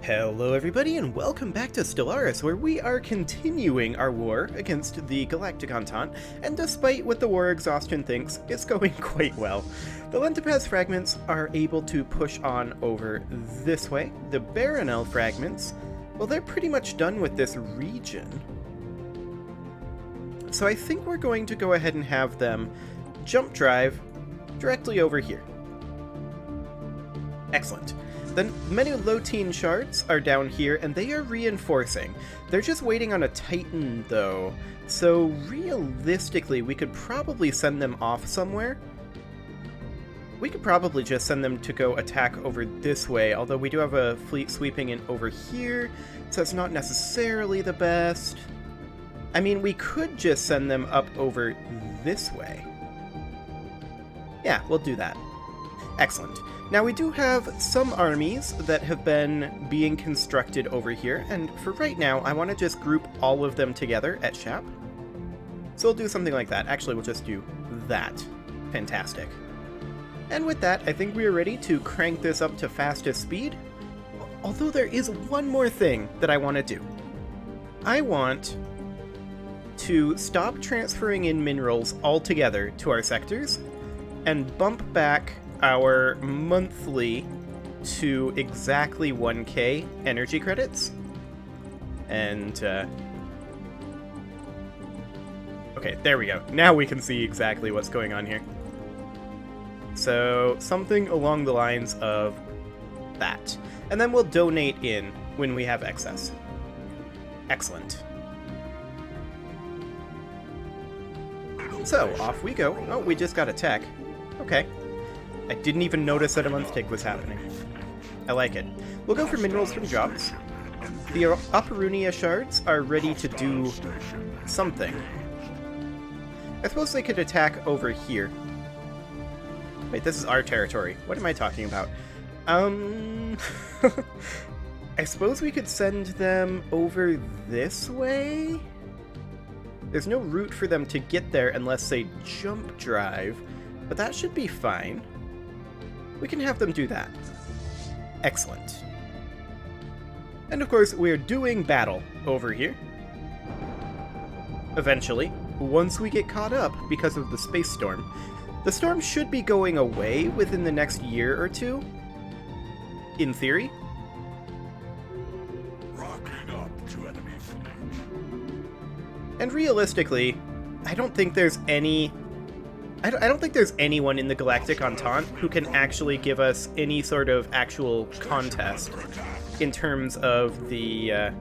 Hello everybody and welcome back to Stellaris, where we are continuing our war against the Galactic Entente, and despite what the war exhaustion thinks, it's going quite well. The Lentipaz fragments are able to push on over this way. The Baronel fragments, well, they're pretty much done with this region. So I think we're going to go ahead and have them jump drive directly over here. Excellent. The many Lotine shards are down here, and they are reinforcing. They're just waiting on a Titan, though. So realistically, we could probably send them off somewhere. We could probably just send them to go attack over this way, although we do have a fleet sweeping in over here, so it's not necessarily the best. I mean, we could just send them up over this way. Yeah, we'll do that. Excellent. Now, we do have some armies that have been being constructed over here, and for right now, I want to just group all of them together at Shap. So we'll do something like that. Actually, we'll just do that. Fantastic. And with that, I think we are ready to crank this up to fastest speed. Although there is one more thing that I want to do. I want to stop transferring in minerals altogether to our sectors and bump back our monthly to exactly 1k energy credits. And, okay, there we go. Now we can see exactly what's going on here. So, something along the lines of that. And then we'll donate in when we have excess. Excellent. So, off we go. Oh, we just got a tech. Okay. I didn't even notice that a month tick was happening. I like it. We'll go for minerals from jobs. The Operunia shards are ready to do something. I suppose they could attack over here. Wait, this is our territory. What am I talking about? I suppose we could send them over this way? There's no route for them to get there unless they jump drive, but that should be fine. We can have them do that. Excellent. And of course, we're doing battle over here. Eventually, once we get caught up because of the space storm. The storm should be going away within the next year or two. In theory. Rocking up to enemy fleet. And realistically, I don't think there's any... I don't think there's anyone in the Galactic Entente who can actually give us any sort of actual contest in terms of the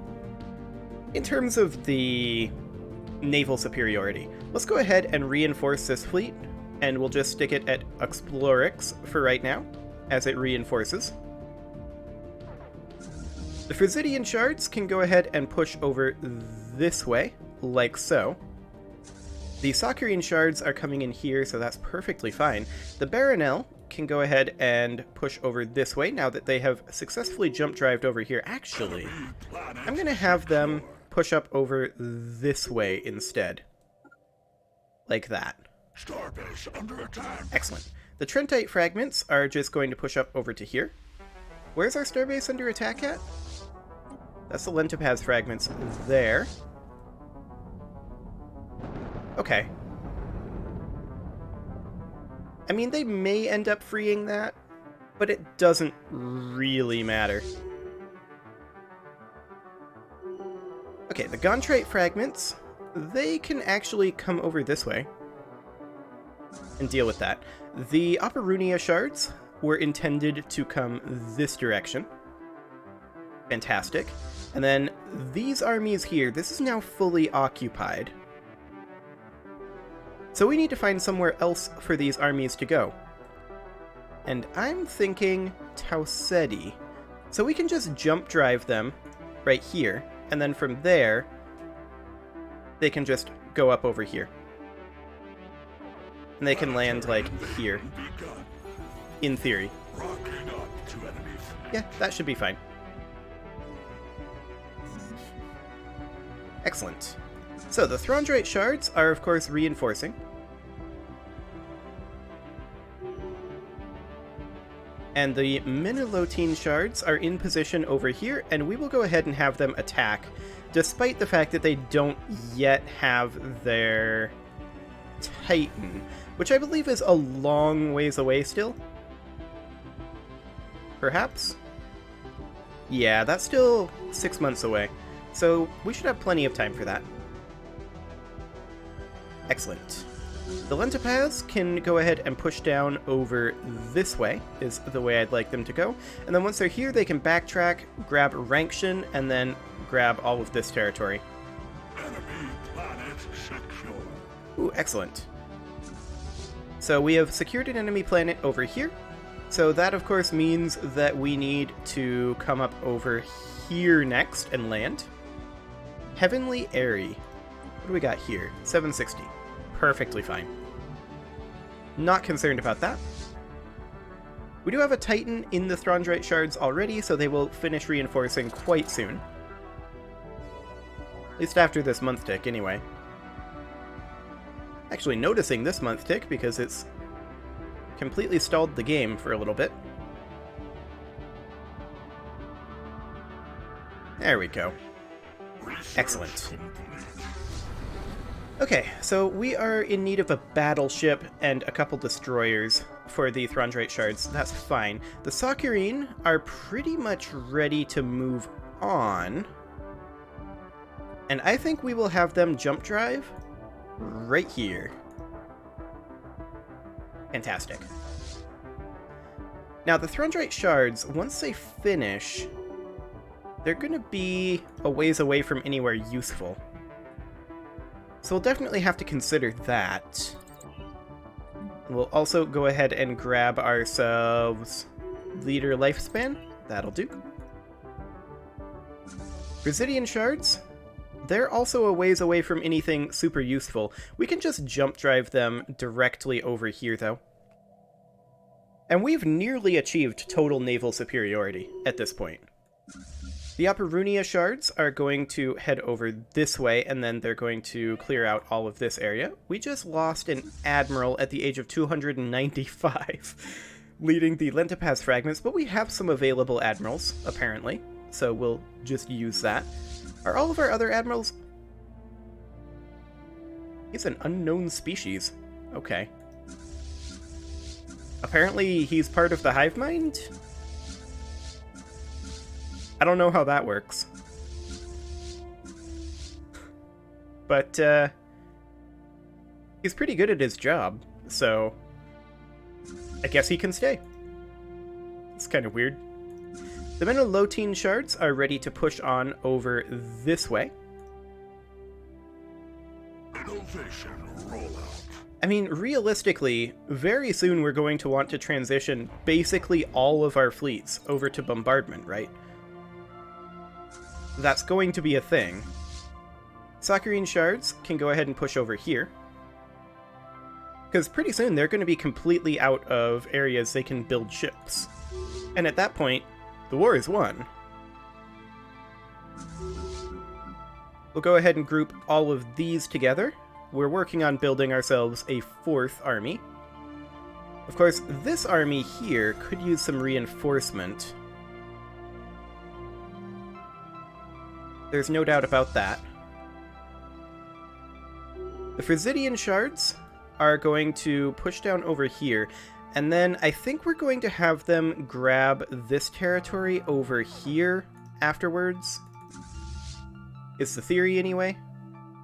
naval superiority. Let's go ahead and reinforce this fleet, and we'll just stick it at Explorix for right now, as it reinforces. The Frisidian shards can go ahead and push over this way, like so. The Sakurian shards are coming in here, so that's perfectly fine. The Baronel can go ahead and push over this way now that they have successfully jump drived over here. Actually, I'm going to have them push up over this way instead. Like that. Starbase under attack. Excellent. The Trentite fragments are just going to push up over to here. Where's our starbase under attack at? That's the Lentipaz fragments there. Okay. I mean, they may end up freeing that, but it doesn't really matter. Okay, the Gontrite fragments, they can actually come over this way and deal with that. The Operunia shards were intended to come this direction. Fantastic. And then these armies here, this is now fully occupied. So we need to find somewhere else for these armies to go. And I'm thinking Tausedi. So we can just jump drive them right here, and then from there, they can just go up over here. And they can land, like, here. In theory. Yeah, that should be fine. Excellent. So the Throndrite shards are, of course, reinforcing. And the Minilotine shards are in position over here, and we will go ahead and have them attack, despite the fact that they don't yet have their Titan, which I believe is a long ways away still. Perhaps? Yeah, that's still 6 months away, so we should have plenty of time for that. Excellent. The Lentipaths can go ahead and push down over this way, is the way I'd like them to go. And then once they're here, they can backtrack, grab Rankshan, and then grab all of this territory. Enemy planet secure. Ooh, excellent. So we have secured an enemy planet over here. So that, of course, means that we need to come up over here next and land. Heavenly Airy. What do we got here? 760. Perfectly fine. Not concerned about that. We do have a Titan in the Throndrate shards already, so they will finish reinforcing quite soon. At least after this month tick, anyway. Actually noticing this month tick because it's completely stalled the game for a little bit. There we go. Excellent. Okay, so we are in need of a battleship and a couple destroyers for the Throndrate shards. That's fine. The Sakurine are pretty much ready to move on. And I think we will have them jump drive right here. Fantastic. Now, the Throndrate shards, once they finish, they're going to be a ways away from anywhere useful. So we'll definitely have to consider that. We'll also go ahead and grab ourselves Leader Lifespan. That'll do. Presidian shards. They're also a ways away from anything super useful. We can just jump drive them directly over here, though. And we've nearly achieved total naval superiority at this point. The Operunia shards are going to head over this way, and then they're going to clear out all of this area. We just lost an admiral at the age of 295, leading the Lentipaths fragments, but we have some available admirals, apparently, so we'll just use that. Are all of our other admirals... He's an unknown species. Okay. Apparently he's part of the hive mind? I don't know how that works. But, he's pretty good at his job, so I guess he can stay. It's kind of weird. The Minilotine shards are ready to push on over this way. Innovation rollout. I mean, realistically, very soon we're going to want to transition basically all of our fleets over to bombardment, right? That's going to be a thing. Sakurine shards can go ahead and push over here. Because pretty soon they're going to be completely out of areas they can build ships. And at that point, the war is won. We'll go ahead and group all of these together. We're working on building ourselves a 4th army. Of course, this army here could use some reinforcement. There's no doubt about that. The Frisidian shards are going to push down over here, and then I think we're going to have them grab this territory over here afterwards. Is the theory, anyway.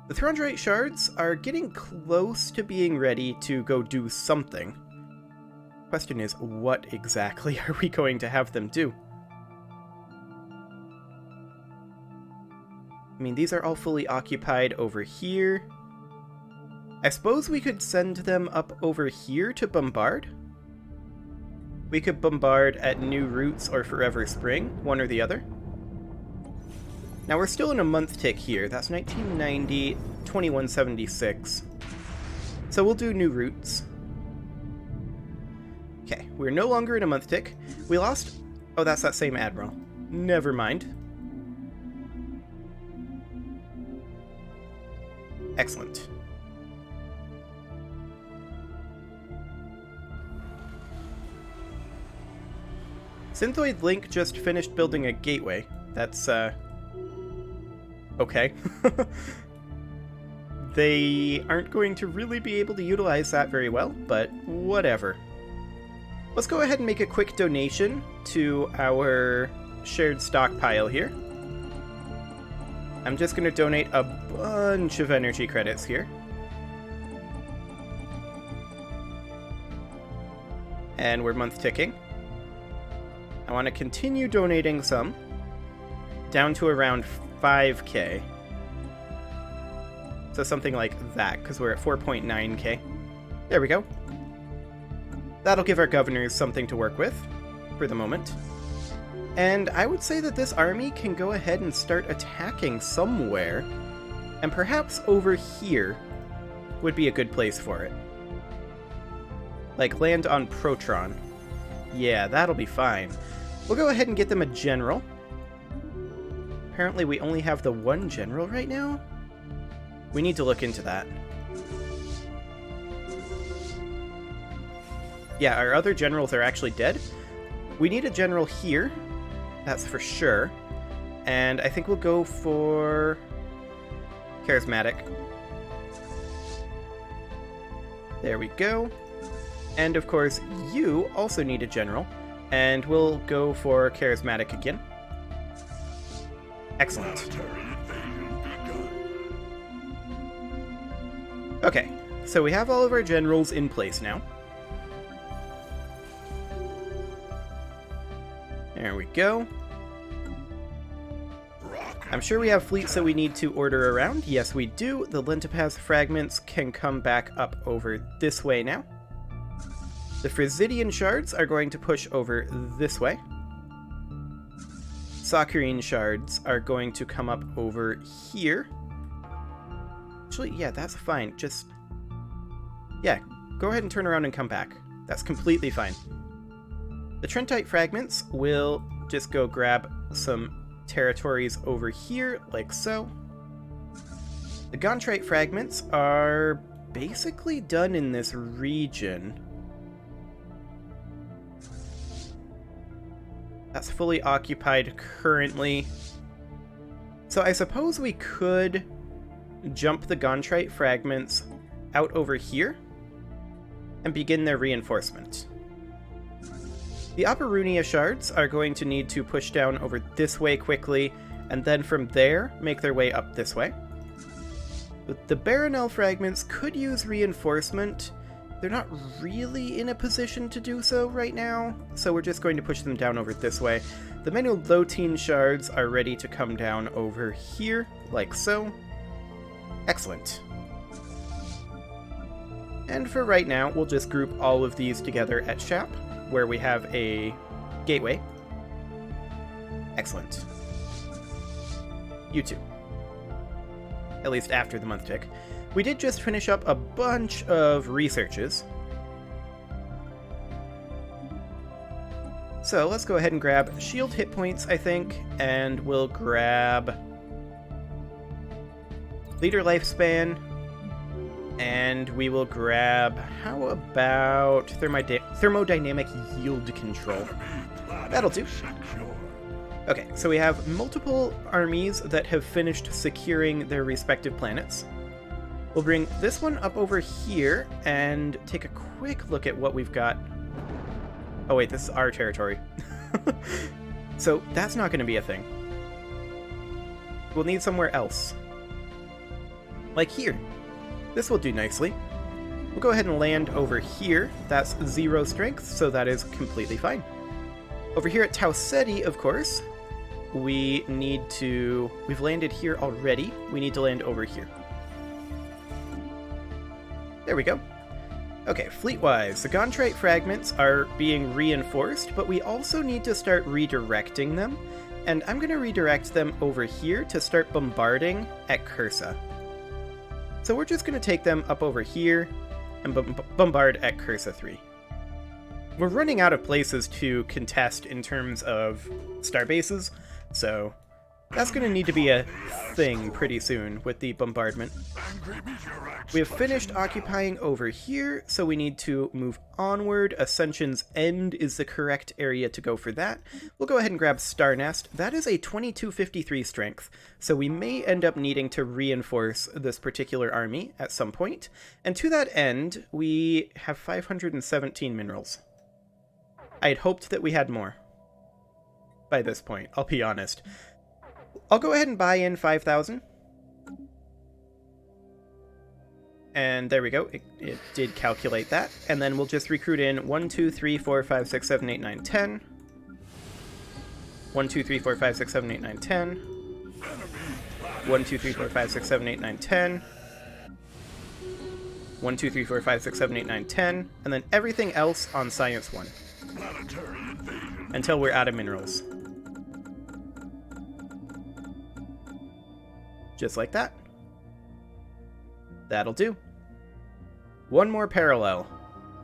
The Throndrate shards are getting close to being ready to go do something. Question is, what exactly are we going to have them do? I mean, these are all fully occupied over here. I suppose we could send them up over here to bombard? We could bombard at New Roots or Forever Spring, one or the other. Now we're still in a month tick here. That's 1990, 2176. So we'll do New Roots. Okay, we're no longer in a month tick. We lost... Oh, that's that same admiral. Never mind. Excellent. Synthoid Link just finished building a gateway. That's, okay. They aren't going to really be able to utilize that very well, but whatever. Let's go ahead and make a quick donation to our shared stockpile here. I'm just going to donate a bunch of energy credits here. And we're month ticking. I want to continue donating some, down to around 5k. So something like that, because we're at 4.9k. There we go. That'll give our governors something to work with, for the moment. And I would say that this army can go ahead and start attacking somewhere, and perhaps over here would be a good place for it. Like land on Protron. Yeah, that'll be fine. We'll go ahead and get them a general. Apparently we only have the one general right now? We need to look into that. Yeah, our other generals are actually dead. We need a general here. That's for sure. And I think we'll go for charismatic. There we go. And of course, you also need a general. And we'll go for charismatic again. Excellent. Okay, so we have all of our generals in place now. There we go. I'm sure we have fleets that we need to order around. Yes, we do. The Lentipaz fragments can come back up over this way now. The Frisidian shards are going to push over this way. Saccharine shards are going to come up over here. Actually, yeah, that's fine. Just... yeah, go ahead and turn around and come back. That's completely fine. The Trentite fragments will just go grab some territories over here, like so. The Gontrite fragments are basically done in this region. That's fully occupied currently. So I suppose we could jump the Gontrite fragments out over here and begin their reinforcement. The Operunia shards are going to need to push down over this way quickly, and then from there make their way up this way. But the Baronel fragments could use reinforcement. They're not really in a position to do so right now, so we're just going to push them down over this way. The Menulotine shards are ready to come down over here, like so. Excellent. And for right now, we'll just group all of these together at Shap, where we have a gateway. Excellent. You too. At least after the month tick. We did just finish up a bunch of researches. So let's go ahead and grab shield hit points, I think, and we'll grab leader lifespan, and we will grab, how about thermodynamic yield control? That'll do. Okay, so we have multiple armies that have finished securing their respective planets. We'll bring this one up over here and take a quick look at what we've got. Oh wait, this is our territory. So that's not going to be a thing. We'll need somewhere else. Like here. This will do nicely. We'll go ahead and land over here. That's 0 strength, so that is completely fine. Over here at Tau Ceti, of course, we need to... we've landed here already. We need to land over here. There we go. Okay, fleet-wise, the Gontrite fragments are being reinforced, but we also need to start redirecting them, and I'm going to redirect them over here to start bombarding at Cursa. So we're just going to take them up over here and bombard at Cursa 3. We're running out of places to contest in terms of star bases, so That's going to need to be a thing pretty soon with the bombardment. We have finished occupying over here, so we need to move onward. Ascension's End is the correct area to go for that. We'll go ahead and grab Star Nest. That is a 2253 strength, so we may end up needing to reinforce this particular army at some point. And to that end, we have 517 minerals. I had hoped that we had more by this point, I'll be honest. I'll go ahead and buy in 5,000. And there we go. It did calculate that. And then we'll just recruit in 1, 2, 3, 4, 5, 6, 7, 8, 9, 10. 1, 2, 3, 4, 5, 6, 7, 8, 9, 10. 1, 2, 3, 4, 5, 6, 7, 8, 9, 10. 1, 2, 3, 4, 5, 6, 7, 8, 9, 10. And then everything else on Science 1. Until we're out of minerals. Just like that. That'll do. One more parallel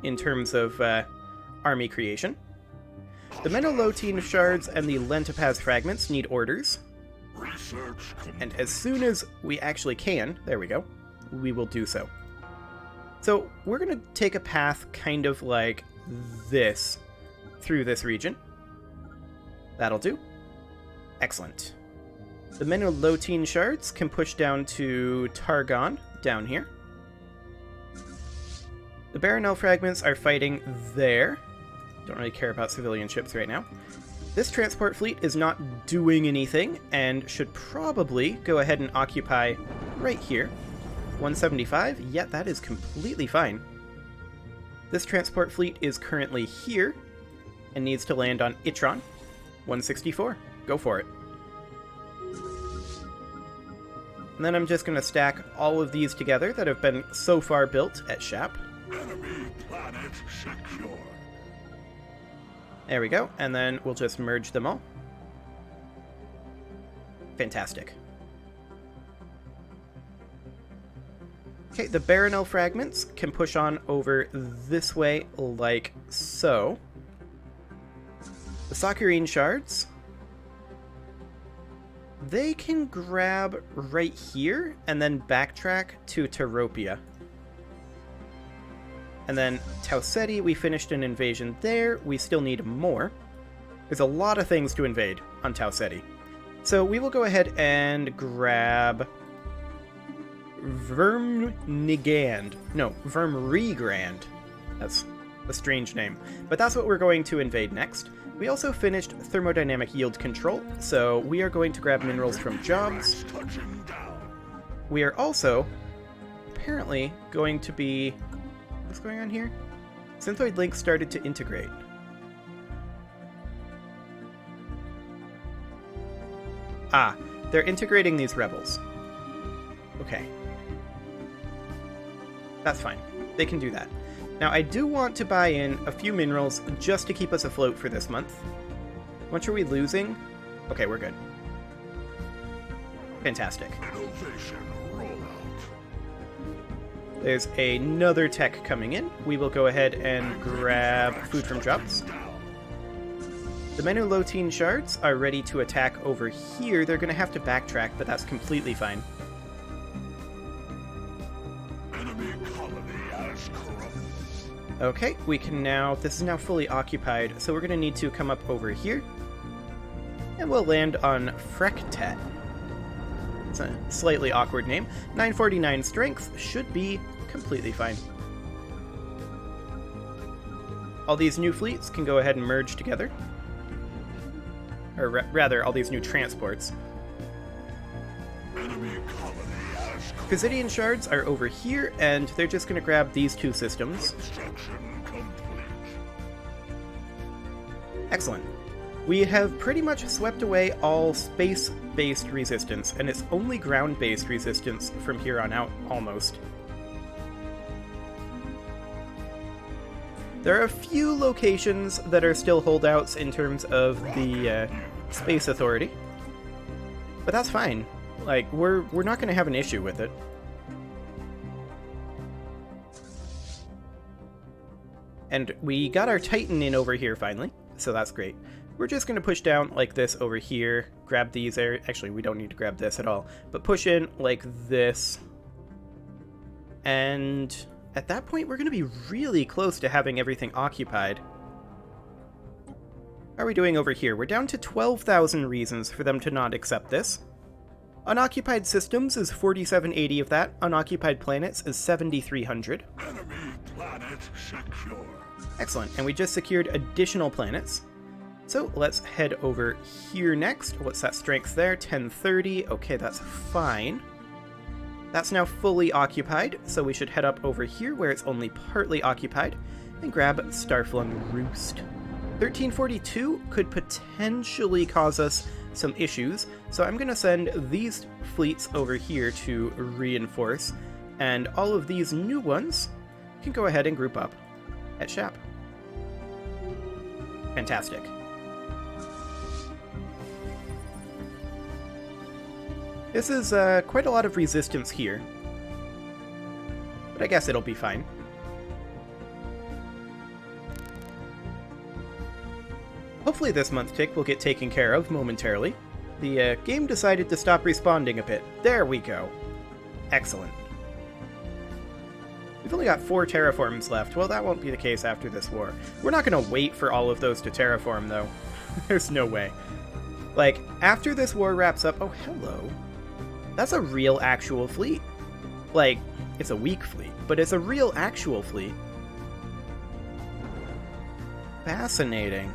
in terms of army creation. The Menolotine shards and the Lentopaz fragments need orders. And as soon as we actually can, there we go, we will do so. So we're going to take a path kind of like this through this region. That'll do. Excellent. The Menolotine shards can push down to Targon, down here. The Baronel fragments are fighting there. Don't really care about civilian ships right now. This transport fleet is not doing anything, and should probably go ahead and occupy right here. 175, yeah, that is completely fine. This transport fleet is currently here, and needs to land on Itron. 164, go for it. And then I'm just going to stack all of these together that have been so far built at Shap. Enemy planet secure. There we go, and then we'll just merge them all. Fantastic. Okay, the Baronel fragments can push on over this way like so. The Saccharine shards, they can grab right here and then backtrack to Teropia. And then Tauceti, we finished an invasion there. We still need more. There's a lot of things to invade on Tauceti. So we will go ahead and grab Vermrigrand. That's a strange name. But that's what we're going to invade next. We also finished thermodynamic yield control, so we are going to grab minerals from jobs. We are also apparently going to be... What's going on here? Synthoid Link started to integrate. Ah, they're integrating these rebels. Okay. That's fine. They can do that. Now, I do want to buy in a few minerals just to keep us afloat for this month. How much are we losing? Okay, we're good. Fantastic. There's another tech coming in. We will go ahead and grab food from jobs. The Menolotine shards are ready to attack over here. They're going to have to backtrack, but that's completely fine. Okay, we can now... This is now fully occupied, so we're going to need to come up over here. And we'll land on Frektet. It's a slightly awkward name. 949 strength should be completely fine. All these new fleets can go ahead and merge together. Or rather, all these new transports. Khazidian shards are over here, and they're just going to grab these two systems. Excellent. We have pretty much swept away all space-based resistance, and it's only ground-based resistance from here on out, almost. There are a few locations that are still holdouts in terms of the Space Authority, but that's fine. Like, we're not going to have an issue with it. And we got our Titan in over here finally, so that's great. we're just going to push down like this over here, grab these areas. Actually, we don't need to grab this at all, but push in like this. And at that point, we're going to be really close to having everything occupied. How are we doing over here? We're down to 12,000 reasons for them to not accept this. Unoccupied systems is 4,780 of that. Unoccupied planets is 7,300. Enemy planet secure. Excellent, and we just secured additional planets. So let's head over here next. What's that strength there? 1030. Okay, that's fine. That's now fully occupied, so we should head up over here where it's only partly occupied and grab Starflung Roost. 1342 could potentially cause us some issues, so I'm going to send these fleets over here to reinforce, and all of these new ones can go ahead and group up at Shap. Fantastic. This is quite a lot of resistance here, but I guess it'll be fine. Hopefully this month tick will get taken care of momentarily. The game decided to stop responding a bit. There we go. Excellent. We've only got 4 terraforms left. Well, that won't be the case after this war. We're not going to wait for all of those to terraform, though. There's no way. Like, after this war wraps up... Oh, hello. That's a real, actual fleet. Like, it's a weak fleet, but it's a real, actual fleet. Fascinating.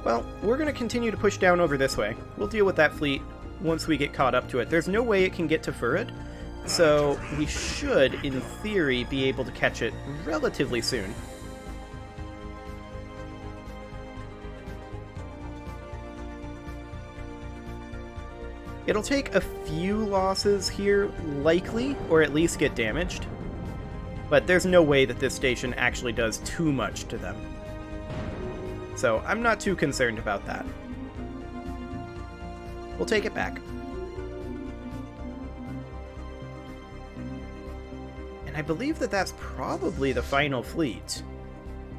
Well, we're going to continue to push down over this way. We'll deal with that fleet once we get caught up to it. There's no way it can get to Furad, so we should, in theory, be able to catch it relatively soon. It'll take a few losses here, likely, or at least get damaged. But there's no way that this station actually does too much to them. So I'm not too concerned about that. We'll take it back. And I believe that that's probably the final fleet.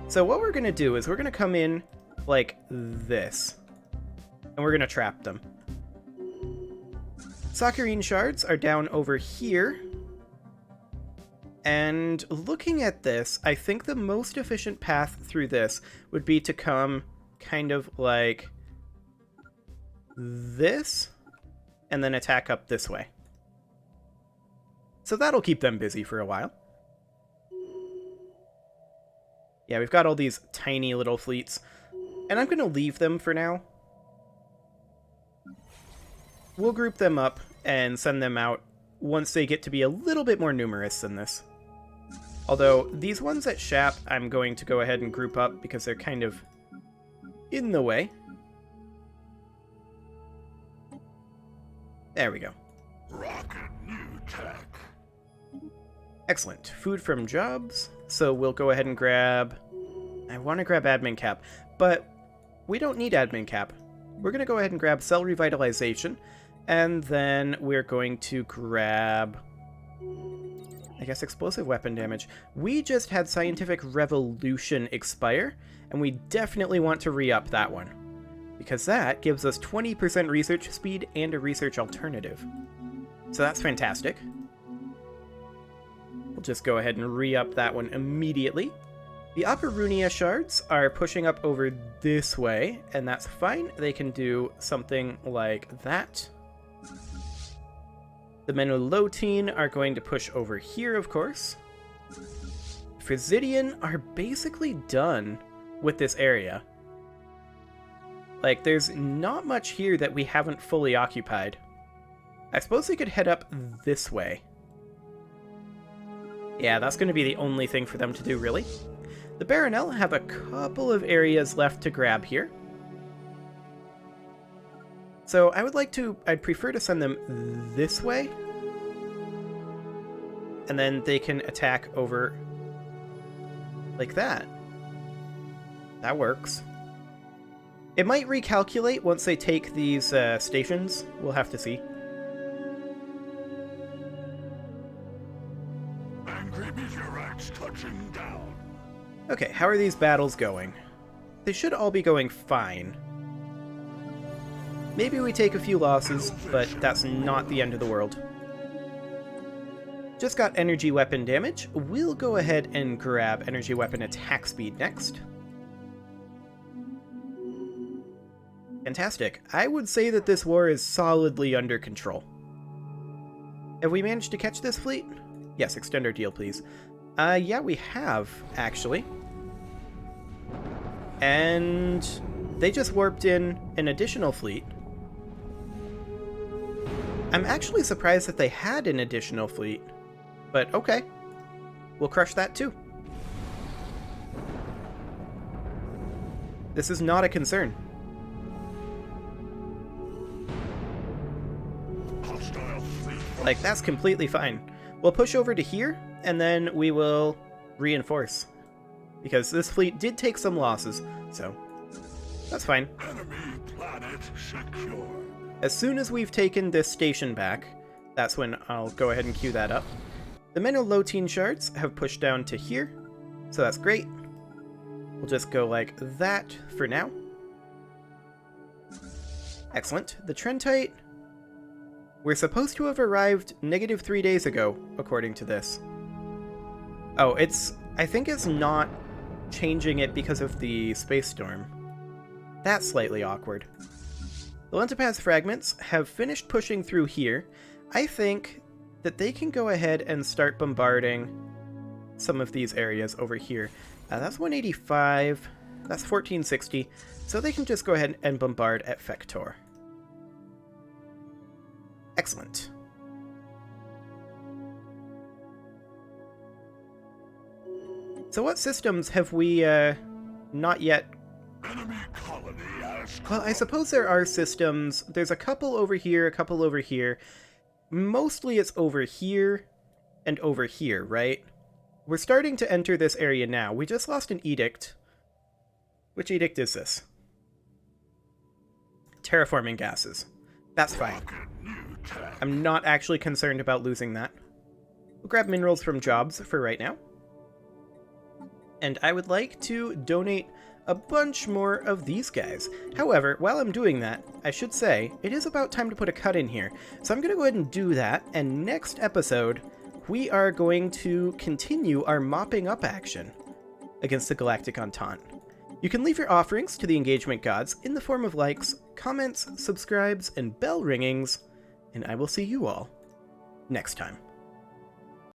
So what we're going to do is we're going to come in like this. And we're going to trap them. Saccharine shards are down over here. And looking at this, I think the most efficient path through this would be to come kind of like this, and then attack up this way. So that'll keep them busy for a while. Yeah, we've got all these tiny little fleets, and I'm going to leave them for now. We'll group them up and send them out once they get to be a little bit more numerous than this. Although, these ones at Shap, I'm going to go ahead and group up because they're kind of in the way. There we go. Rocket new tech. Excellent. Food from jobs. So we'll go ahead and grab... I want to grab admin cap, but we don't need admin cap. We're going to go ahead and grab cell revitalization, and then we're going to grab... I guess explosive weapon damage. We just had Scientific Revolution expire, and we definitely want to re-up that one, because that gives us 20% research speed and a research alternative. So that's fantastic. We'll just go ahead and re-up that one immediately. The Operunia shards are pushing up over this way, and that's fine. They can do something like that. The Menulotine are going to push over here, of course. Frisidian are basically done with this area. Like, there's not much here that we haven't fully occupied. I suppose we could head up this way. Yeah, that's going to be the only thing for them to do, really. The Baronel have a couple of areas left to grab here. So I'd prefer to send them this way. And then they can attack over like that. That works. It might recalculate once they take these stations. We'll have to see. Angry meteorite. Okay, how are these battles going? They should all be going fine. Maybe we take a few losses, but that's not the end of the world. Just got energy weapon damage. We'll go ahead and grab energy weapon attack speed next. Fantastic. I would say that this war is solidly under control. Have we managed to catch this fleet? Yes, extend our deal, please. Yeah, we have, actually. And they just warped in an additional fleet. I'm actually surprised that they had an additional fleet, but okay. We'll crush that too. This is not a concern. Like, that's completely fine. We'll push over to here, and then we will reinforce. Because this fleet did take some losses, so that's fine. Enemy planet secure. As soon as we've taken this station back, that's when I'll go ahead and queue that up. The Menelotine shards have pushed down to here, so that's great. We'll just go like that for now. Excellent. The Trentite, we're supposed to have arrived -3 days ago, according to this. Oh, I think it's not changing it because of the space storm. That's slightly awkward. The Lentipath fragments have finished pushing through here. I think that they can go ahead and start bombarding some of these areas over here. That's 185, that's 1460, so they can just go ahead and bombard at Fektor. Excellent. So what systems have we not yet... Enemy colony has Well, I suppose there are systems. There's a couple over here, a couple over here. Mostly it's over here and over here, right? We're starting to enter this area now. We just lost an edict. Which edict is this? Terraforming gases. That's fine. I'm not actually concerned about losing that. We'll grab minerals from jobs for right now. And I would like to donate a bunch more of these guys. However, while I'm doing that, I should say, it is about time to put a cut in here. So I'm going to go ahead and do that, and next episode, we are going to continue our mopping up action against the Galactic Entente. You can leave your offerings to the engagement gods in the form of likes, comments, subscribes, and bell ringings, and I will see you all next time.